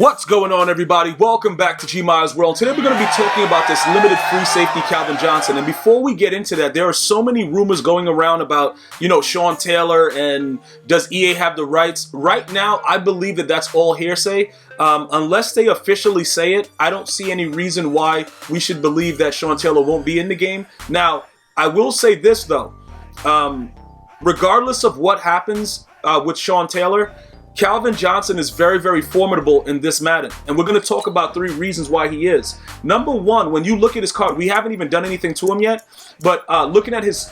What's going on, everybody? Welcome back to GmiasWorld. Today we're going to be talking about this limited free safety Calvin Johnson. And before we get into that, there are so many rumors going around about, Sean Taylor and does EA have the rights? Right now, I believe that that's all hearsay. Unless they officially say it, I don't see any reason why we should believe that Sean Taylor won't be in the game. Now, I will say this, though. Regardless of what happens with Sean Taylor, Calvin Johnson is very, very formidable in this Madden. And we're going to talk about 3 reasons why he is. Number 1, when you look at his card, we haven't even done anything to him yet. But looking at his,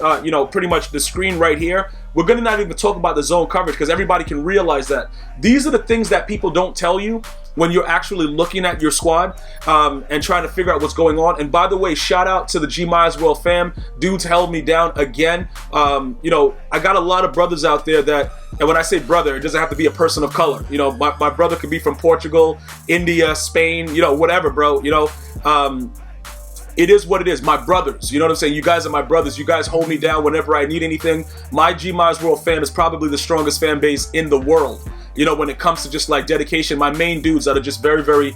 pretty much the screen right here, we're going to not even talk about the zone coverage because everybody can realize that. These are the things that people don't tell you when you're actually looking at your squad and trying to figure out what's going on. And by the way, shout out to the GmiasWorld fam. Dudes held me down again. I got a lot of brothers out there that, and when I say brother, it doesn't have to be a person of color. My brother could be from Portugal, India, Spain, whatever, bro. It is what it is. My brothers, you know what I'm saying? You guys are my brothers. You guys hold me down whenever I need anything. My GmiasWorld fan is probably the strongest fan base in the world. When it comes to just like dedication, my main dudes that are just very, very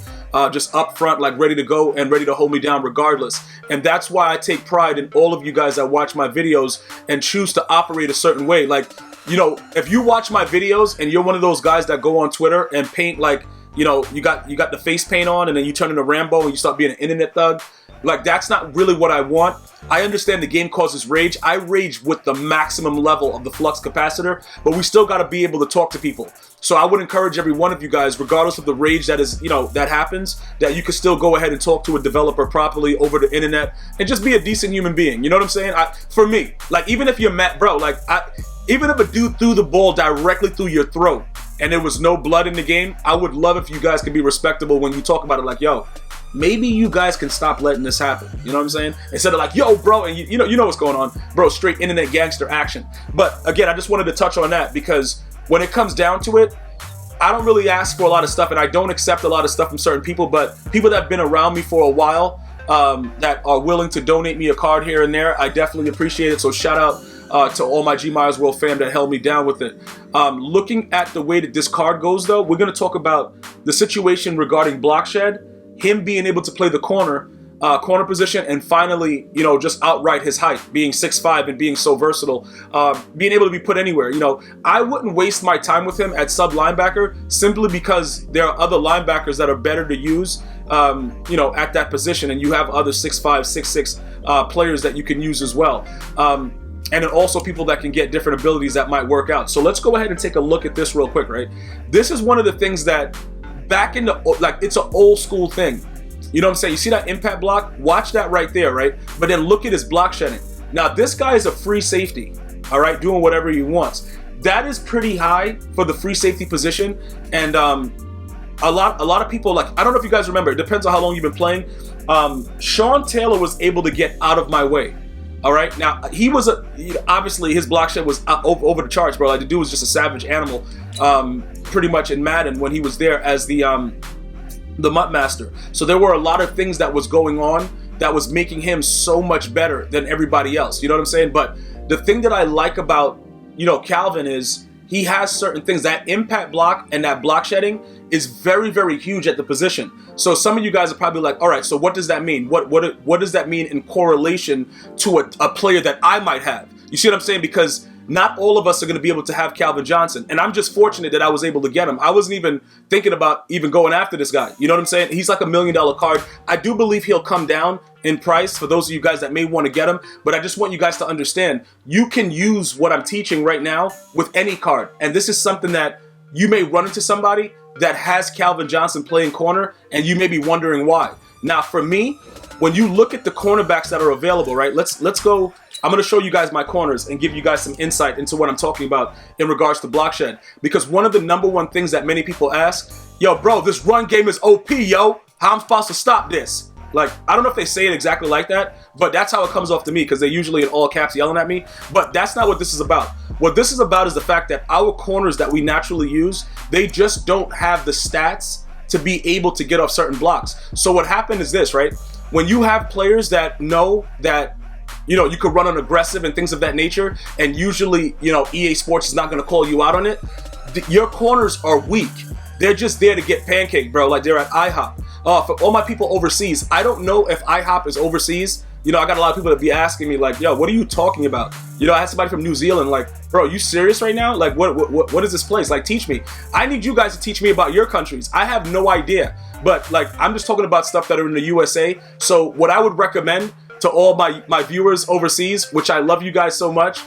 just upfront, like ready to go and ready to hold me down regardless. And that's why I take pride in all of you guys that watch my videos and choose to operate a certain way. Like, if you watch my videos and you're one of those guys that go on Twitter and paint like, you got the face paint on and then you turn into Rambo and you start being an internet thug. Like, that's not really what I want. I understand the game causes rage. I rage with the maximum level of the flux capacitor, but we still got to be able to talk to people. So I would encourage every one of you guys, regardless of the rage that is, that happens, that you can still go ahead and talk to a developer properly over the internet and just be a decent human being. You know what I'm saying? For me, like, even if you're mad, bro, like, even if a dude threw the ball directly through your throat and there was no blood in the game, I would love if you guys could be respectable when you talk about it. Like, yo, maybe you guys can stop letting this happen. You know what I'm saying? Instead of like, yo, bro, and you know what's going on, bro, straight internet gangster action. But again, I just wanted to touch on that because when it comes down to it, I don't really ask for a lot of stuff and I don't accept a lot of stuff from certain people, but people that have been around me for a while that are willing to donate me a card here and there, I definitely appreciate it. So shout out to all my GmiasWorld fam that held me down with it. Looking at the way that this card goes, though, we're going to talk about the situation regarding Blockshed, him being able to play the corner position, and finally, just outright his height, being 6'5" and being so versatile, being able to be put anywhere. I wouldn't waste my time with him at sub linebacker simply because there are other linebackers that are better to use, at that position, and you have other 6'5", 6'6" players that you can use as well. And then also people that can get different abilities that might work out. So let's go ahead and take a look at this real quick, right? This is one of the things that back in the, like, it's an old school thing. You know what I'm saying? You see that impact block? Watch that right there, right? But then look at his block shedding. Now, this guy is a free safety, all right? Doing whatever he wants. That is pretty high for the free safety position. And a lot of people, like, I don't know if you guys remember, it depends on how long you've been playing. Sean Taylor was able to get out of my way. All right, now he was obviously his block shed was over the charts, bro. Like, the dude was just a savage animal, pretty much in Madden when he was there as the Mutt Master. So there were a lot of things that was going on that was making him so much better than everybody else. You know what I'm saying? But the thing that I like about Calvin is he has certain things. That impact block and that block shedding is very, very huge at the position. So some of you guys are probably like, all right, so what does that mean? What does that mean in correlation to a player that I might have? You see what I'm saying? Because not all of us are going to be able to have Calvin Johnson. And I'm just fortunate that I was able to get him. I wasn't even thinking about even going after this guy. You know what I'm saying? He's like $1 million card. I do believe he'll come down in price for those of you guys that may want to get him. But I just want you guys to understand, you can use what I'm teaching right now with any card. And this is something that you may run into somebody that has Calvin Johnson playing corner, and you may be wondering why. Now, for me, when you look at the cornerbacks that are available, right? Let's go. I'm going to show you guys my corners and give you guys some insight into what I'm talking about in regards to block shed. Because one of the number one things that many people ask, yo, bro, this run game is OP, yo. How am I supposed to stop this? Like, I don't know if they say it exactly like that, but that's how it comes off to me because they're usually in all caps yelling at me. But that's not what this is about. What this is about is the fact that our corners that we naturally use, they just don't have the stats to be able to get off certain blocks. So what happened is this, right? When you have players that know that, you could run on aggressive and things of that nature, and usually, EA Sports is not going to call you out on it, your corners are weak. They're just there to get pancaked, bro. Like they're at IHOP. For all my people overseas, I don't know if IHOP is overseas. You know, I got a lot of people that be asking me like, yo, what are you talking about? You know, I had somebody from New Zealand like, bro, you serious right now? Like, what is this place? Like, teach me. I need you guys to teach me about your countries. I have no idea. But like, I'm just talking about stuff that are in the USA. So what I would recommend to all my viewers overseas, which I love you guys so much,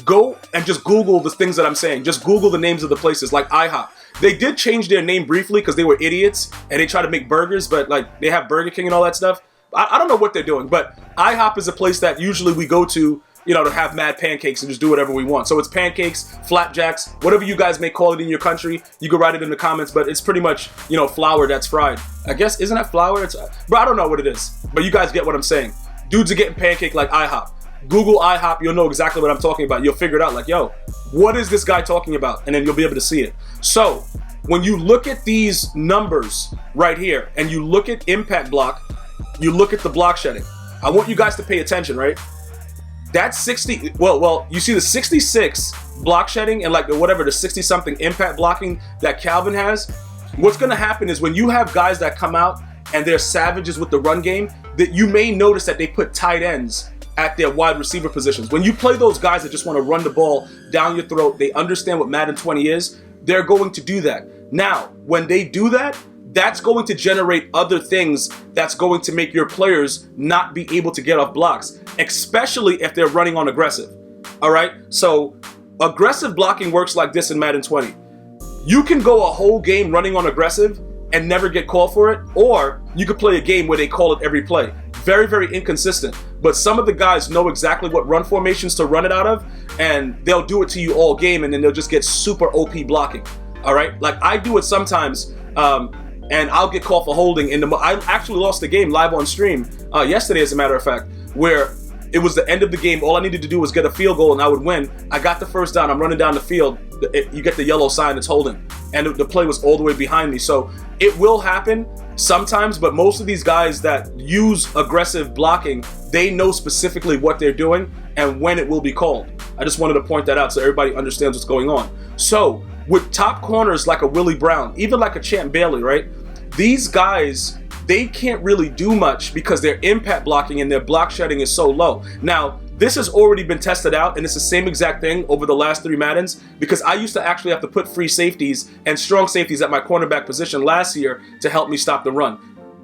go and just Google the things that I'm saying. Just Google the names of the places like IHOP. They did change their name briefly because they were idiots and they tried to make burgers, but like they have Burger King and all that stuff. I don't know what they're doing, but IHOP is a place that usually we go to, you know, to have mad pancakes and just do whatever we want. So it's pancakes, flapjacks, whatever you guys may call it in your country. You can write it in the comments, but it's pretty much, you know, flour that's fried. I guess, isn't that flour? Bro, I don't know what it is, but you guys get what I'm saying. Dudes are getting pancake like IHOP. Google IHOP, you'll know exactly what I'm talking about. You'll figure it out like, yo, what is this guy talking about? And then you'll be able to see it. So when you look at these numbers right here and you look at impact block, you look at the block shedding. I want you guys to pay attention, right? That's 60, well, you see the 66 block shedding and like the 60-something impact blocking that Calvin has. What's gonna happen is when you have guys that come out and they're savages with the run game, that you may notice that they put tight ends at their wide receiver positions. When you play those guys that just want to run the ball down your throat, they understand what Madden 20 is, they're going to do that. Now, when they do that, that's going to generate other things that's going to make your players not be able to get off blocks, especially if they're running on aggressive. All right? So aggressive blocking works like this in Madden 20. You can go a whole game running on aggressive and never get called for it, or you could play a game where they call it every play. Very, very inconsistent. But some of the guys know exactly what run formations to run it out of, and they'll do it to you all game, and then they'll just get super OP blocking. All right? Like I do it sometimes, and I'll get called for holding I actually lost the game live on stream yesterday, as a matter of fact, where it was the end of the game. All I needed to do was get a field goal and I would win. I got the first down. I'm running down the field. You get the yellow sign, it's holding. And the play was all the way behind me. So it will happen sometimes, but most of these guys that use aggressive blocking, they know specifically what they're doing and when it will be called. I just wanted to point that out so everybody understands what's going on. So with top corners like a Willie Brown, even like a Champ Bailey, right? These guys, they can't really do much because their impact blocking and their block shedding is so low. Now, this has already been tested out, and it's the same exact thing over the last 3 Maddens, because I used to actually have to put free safeties and strong safeties at my cornerback position last year to help me stop the run.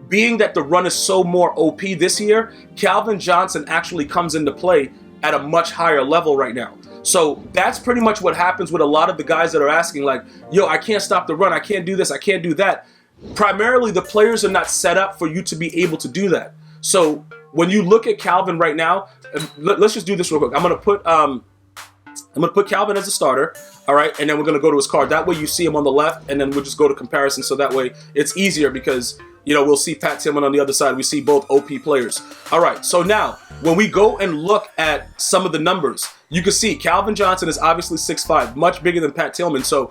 Being that the run is so more OP this year, Calvin Johnson actually comes into play at a much higher level right now. So that's pretty much what happens with a lot of the guys that are asking like, yo, I can't stop the run, I can't do this, I can't do that. Primarily, the players are not set up for you to be able to do that. So when you look at Calvin right now, let's just do this real quick. I'm gonna put Calvin as a starter, all right, and then we're gonna go to his card. That way you see him on the left, and then we'll just go to comparison. So that way it's easier because you know we'll see Pat Tillman on the other side. We see both OP players. All right. So now when we go and look at some of the numbers, you can see Calvin Johnson is obviously 6'5", much bigger than Pat Tillman. So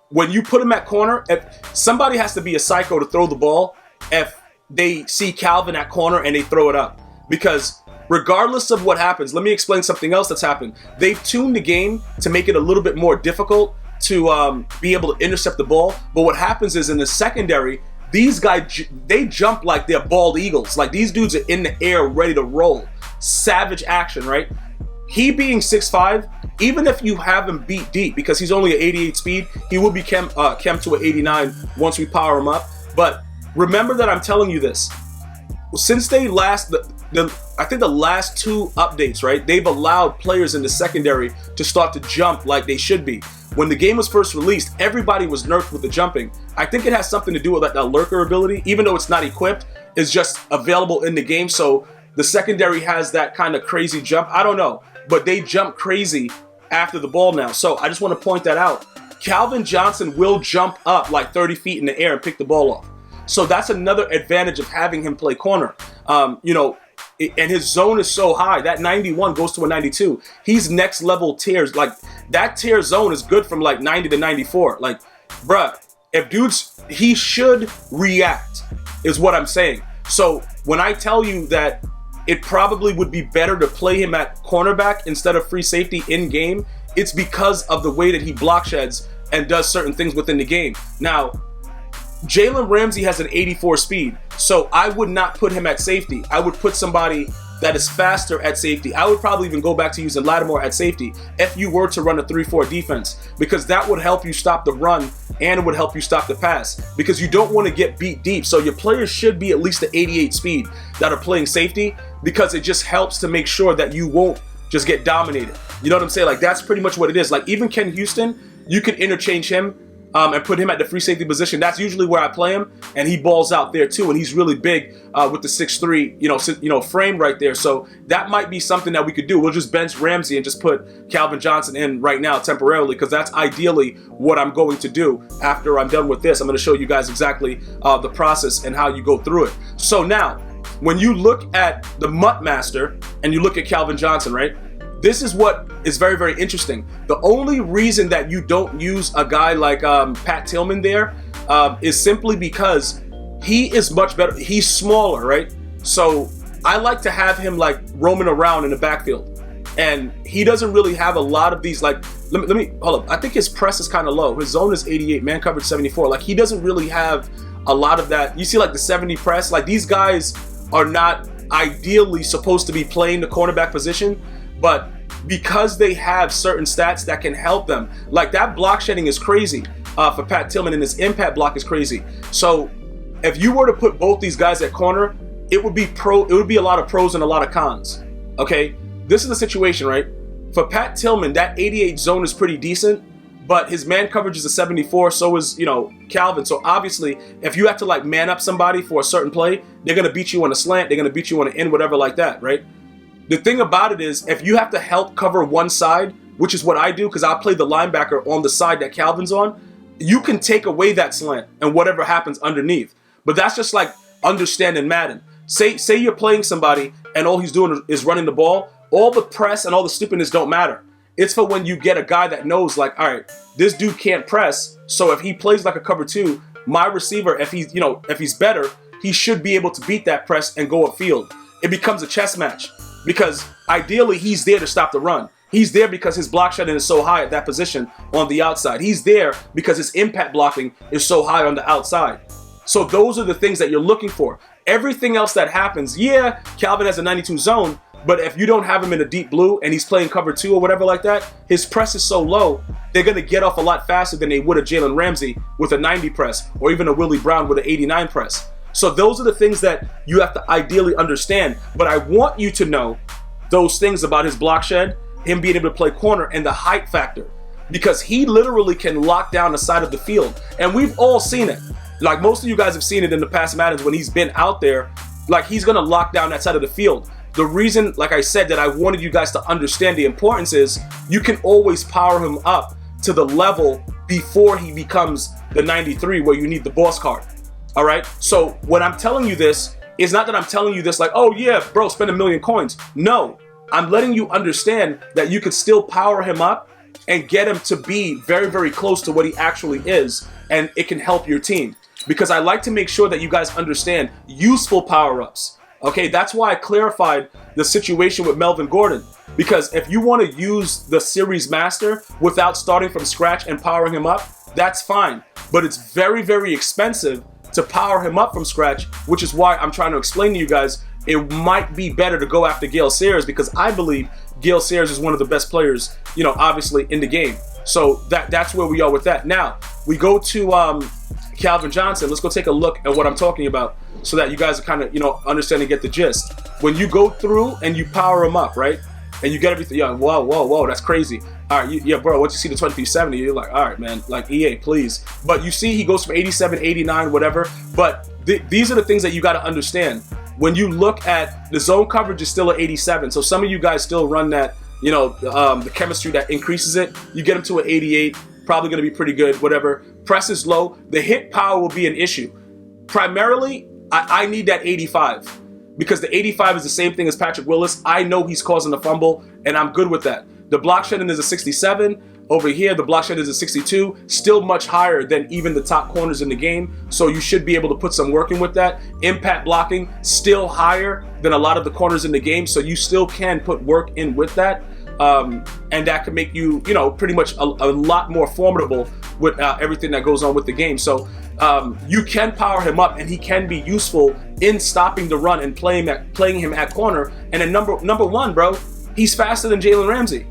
when you put him at corner, if somebody has to be a psycho to throw the ball if they see Calvin at corner and they throw it up. Because regardless of what happens, let me explain something else that's happened. They've tuned the game to make it a little bit more difficult to be able to intercept the ball. But what happens is in the secondary, these guys, they jump like they're bald eagles. Like these dudes are in the air ready to roll. Savage action, right? He being 6'5", even if you have him beat deep, because he's only at 88 speed, he will be kept to an 89 once we power him up. But remember that I'm telling you this. Since they I think the last 2 updates, right, they've allowed players in the secondary to start to jump like they should be. When the game was first released, everybody was nerfed with the jumping. I think it has something to do with that lurker ability, even though it's not equipped, it's just available in the game. So the secondary has that kind of crazy jump. I don't know, but they jump crazy after the ball now. So I just want to point that out. Calvin Johnson will jump up like 30 feet in the air and pick the ball off. So that's another advantage of having him play corner. And his zone is so high. That 91 goes to a 92. He's next level tiers. Like that tier zone is good from like 90 to 94. Like, bruh, if dudes, he should react is what I'm saying. So when I tell you that it probably would be better to play him at cornerback instead of free safety in game, it's because of the way that he block sheds and does certain things within the game. Now, Jalen Ramsey has an 84 speed, so I would not put him at safety. I would put somebody that is faster at safety. I would probably even go back to using Lattimore at safety if you were to run a 3-4 defense, because that would help you stop the run and it would help you stop the pass, because you don't want to get beat deep. So your players should be at least the 88 speed that are playing safety, because it just helps to make sure that you won't just get dominated. You know what I'm saying? Like, that's pretty much what it is. Like, even Ken Houston, you could interchange him and put him at the free safety position. That's usually where I play him, and he balls out there too, and he's really big with the 6'3", frame right there. So that might be something that we could do. We'll just bench Ramsey and just put Calvin Johnson in right now temporarily, because that's ideally what I'm going to do after I'm done with this. I'm going to show you guys exactly the process and how you go through it. So now, when you look at the Mutt Master and you look at Calvin Johnson, right? This is what is very, very interesting. The only reason that you don't use a guy like Pat Tillman there is simply because he is much better. He's smaller, right? So I like to have him like roaming around in the backfield. And he doesn't really have a lot of these, like, let me hold up. I think his press is kind of low. His zone is 88, man coverage 74. Like, he doesn't really have a lot of that. You see like the 70 press, like these guys are not ideally supposed to be playing the cornerback position, but because they have certain stats that can help them, like that block shedding is crazy for Pat Tillman, and his impact block is crazy. So if you were to put both these guys at corner, it would be a lot of pros and a lot of cons. Okay, this is the situation, right? For Pat Tillman, that 88 zone is pretty decent, but his man coverage is a 74, so is, Calvin. So obviously, if you have to like man up somebody for a certain play, they're gonna beat you on a slant, they're gonna beat you on an end, whatever like that, right? The thing about it is, if you have to help cover one side, which is what I do, because I play the linebacker on the side that Calvin's on, you can take away that slant and whatever happens underneath. But that's just like understanding Madden. Say you're playing somebody and all he's doing is running the ball. All the press and all the stupidness don't matter. It's for when you get a guy that knows, like, all right, this dude can't press, so if he plays like a cover two, my receiver, if he's better, he should be able to beat that press and go upfield. It becomes a chess match. Because ideally, he's there to stop the run. He's there because his block shedding is so high at that position on the outside. He's there because his impact blocking is so high on the outside. So those are the things that you're looking for. Everything else that happens, yeah, Calvin has a 92 zone, but if you don't have him in a deep blue and he's playing cover two or whatever like that, his press is so low, they're going to get off a lot faster than they would a Jalen Ramsey with a 90 press, or even a Willie Brown with an 89 press. So those are the things that you have to ideally understand. But I want you to know those things about his block shed, him being able to play corner, and the height factor. Because he literally can lock down the side of the field. And we've all seen it. Like, most of you guys have seen it in the past Maddens when he's been out there. Like, he's going to lock down that side of the field. The reason, like I said, that I wanted you guys to understand the importance is you can always power him up to the level before he becomes the 93 where you need the boss card. All right, so when I'm telling you this, it's not that I'm telling you this like, oh yeah, bro, spend 1 million coins. No, I'm letting you understand that you could still power him up and get him to be very, very close to what he actually is, and it can help your team. Because I like to make sure that you guys understand useful power-ups. Okay, that's why I clarified the situation with Melvin Gordon. Because if you want to use the Series Master without starting from scratch and powering him up, that's fine. But it's very, very expensive to power him up from scratch, which is why I'm trying to explain to you guys it might be better to go after Gale Sayers, because I believe Gale Sayers is one of the best players, obviously in the game. So that's where we are with that. Now, we go to Calvin Johnson. Let's go take a look at what I'm talking about so that you guys are kind of, understand and get the gist. When you go through and you power him up, right? And you get everything, whoa, that's crazy. All right, bro, once you see the 2370, you're like, all right, man, like EA, please. But you see he goes from 87, 89, whatever. But these are the things that you got to understand. When you look at the zone coverage is still at 87. So some of you guys still run that, the chemistry that increases it. You get them to an 88, probably going to be pretty good, whatever. Press is low. The hit power will be an issue. Primarily, I need that 85. Because the 85 is the same thing as Patrick Willis. I know he's causing the fumble, and I'm good with that. The block shedding is a 67. Over here, the block shedding is a 62. Still much higher than even the top corners in the game. So you should be able to put some work in with that. Impact blocking, still higher than a lot of the corners in the game. So you still can put work in with that. And that can make you, pretty much a lot more formidable with everything that goes on with the game. So you can power him up, and he can be useful in stopping the run and playing him at corner. And then number one, bro, he's faster than Jalen Ramsey.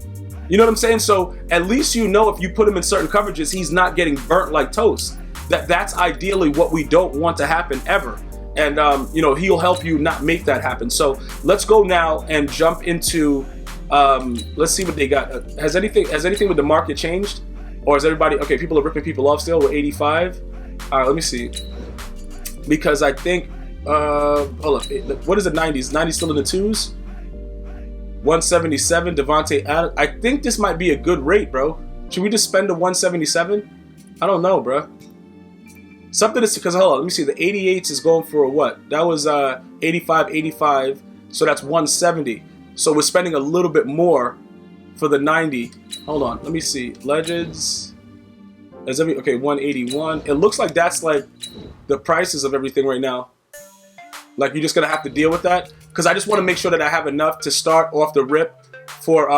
You know what I'm saying? So at least you know if you put him in certain coverages, he's not getting burnt like toast. That's ideally what we don't want to happen ever. And you know, he'll help you not make that happen. So let's go now and jump into let's see what they got. Has anything with the market changed, or is everybody okay? People are ripping people off still with 85. All right, let me see, because I think hold up, what is the 90s? 90s still in the twos. 177 Devontae Adams. I think this might be a good rate, bro. Should we just spend the 177? I don't know, bro. Something is, because hold on, let me see. The 88s is going for what? That was 85, so that's 170. So we're spending a little bit more for the 90. Hold on, let me see. Legends. Okay, 181. It looks like that's like the prices of everything right now. Like, you're just gonna have to deal with that, because I just want to make sure that I have enough to start off the rip for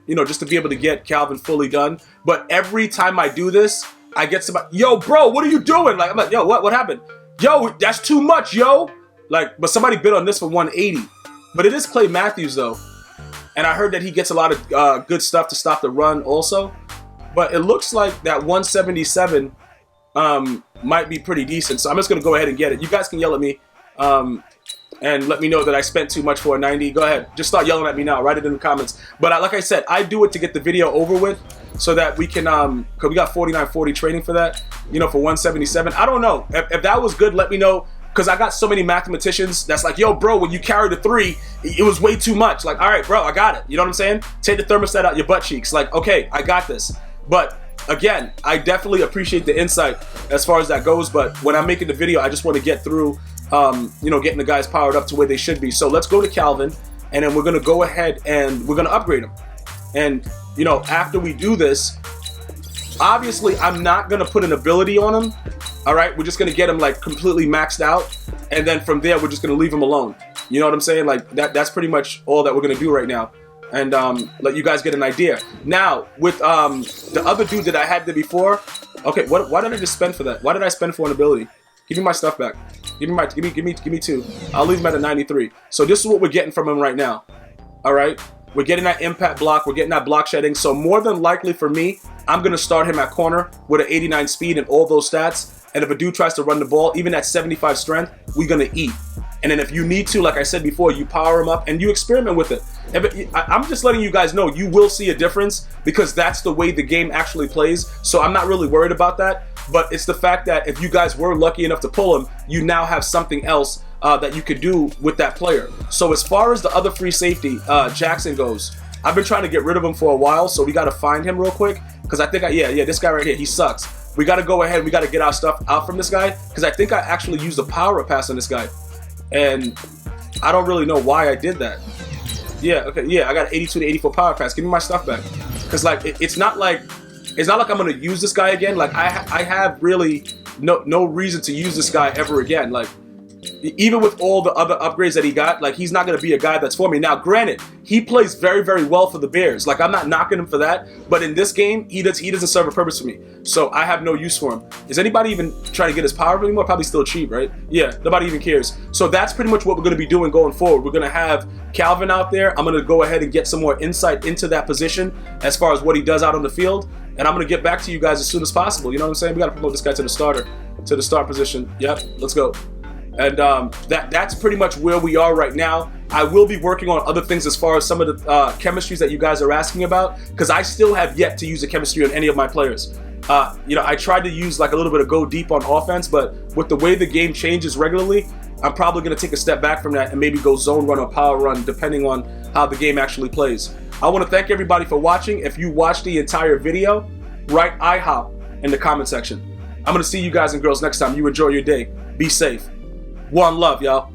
you know, just to be able to get Calvin fully done. But every time I do this, I get somebody, yo, bro, what are you doing? Like, I'm like, yo, what happened? Yo, that's too much, yo. Like, but somebody bid on this for 180. But it is Clay Matthews though, and I heard that he gets a lot of good stuff to stop the run also. But it looks like that 177 might be pretty decent. So I'm just gonna go ahead and get it. You guys can yell at me and let me know that I spent too much for a 90. Go ahead, just start yelling at me now. Write it in the comments. But like I said, I do it to get the video over with, so that we can, cause we got 4940 trading for that, you know, for 177. I don't know if that was good. Let me know, cause I got so many mathematicians that's like, yo, bro, when you carried a 3, it was way too much. Like, all right, bro, I got it. You know what I'm saying? Take the thermostat out your butt cheeks. Like, okay, I got this. But again, I definitely appreciate the insight as far as that goes. But when I'm making the video, I just want to get through, you know, getting the guys powered up to where they should be. So let's go to Calvin, and then we're gonna go ahead and we're gonna upgrade him. And you know, after we do this, obviously I'm not gonna put an ability on him. All right, we're just gonna get him like completely maxed out, and then from there we're just gonna leave him alone. You know what I'm saying? Like that's pretty much all that we're gonna do right now, and let you guys get an idea. Now with the other dude that I had there before. Okay, why did I just spend for that? Why did I spend for an ability? Give me my stuff back. Give me 2. I'll leave him at a 93. So this is what we're getting from him right now. All right. We're getting that impact block. We're getting that block shedding. So more than likely for me, I'm going to start him at corner with an 89 speed and all those stats. And if a dude tries to run the ball, even at 75 strength, we're going to eat. And then if you need to, like I said before, you power him up and you experiment with it. I'm just letting you guys know you will see a difference, because that's the way the game actually plays. So I'm not really worried about that. But it's the fact that if you guys were lucky enough to pull him, you now have something else that you could do with that player. So as far as the other free safety, Jackson goes, I've been trying to get rid of him for a while, so we got to find him real quick, because I think, yeah, this guy right here, he sucks. We got to go ahead, we got to get our stuff out from this guy, because I think I actually used a power pass on this guy, and I don't really know why I did that. Yeah, okay, yeah, I got 82 to 84 power pass. Give me my stuff back, because like it's not like I'm gonna use this guy again. Like I have really no reason to use this guy ever again. Like, even with all the other upgrades that he got, like, he's not going to be a guy that's for me. Now, granted, he plays very, very well for the Bears. Like, I'm not knocking him for that. But in this game, he doesn't serve a purpose for me. So I have no use for him. Is anybody even trying to get his power anymore? Probably still cheap, right? Yeah, nobody even cares. So that's pretty much what we're going to be doing going forward. We're going to have Calvin out there. I'm going to go ahead and get some more insight into that position as far as what he does out on the field. And I'm going to get back to you guys as soon as possible. You know what I'm saying? We got to promote this guy to the starter, to the start position. Yep, let's go. And that's pretty much where we are right now. I will be working on other things as far as some of the chemistries that you guys are asking about, because I still have yet to use the chemistry on any of my players. You know, I tried to use like a little bit of go deep on offense, but with the way the game changes regularly, I'm probably going to take a step back from that and maybe go zone run or power run, depending on how the game actually plays. I want to thank everybody for watching. If you watched the entire video, write IHOP in the comment section. I'm going to see you guys and girls next time. You enjoy your day. Be safe. One love, y'all.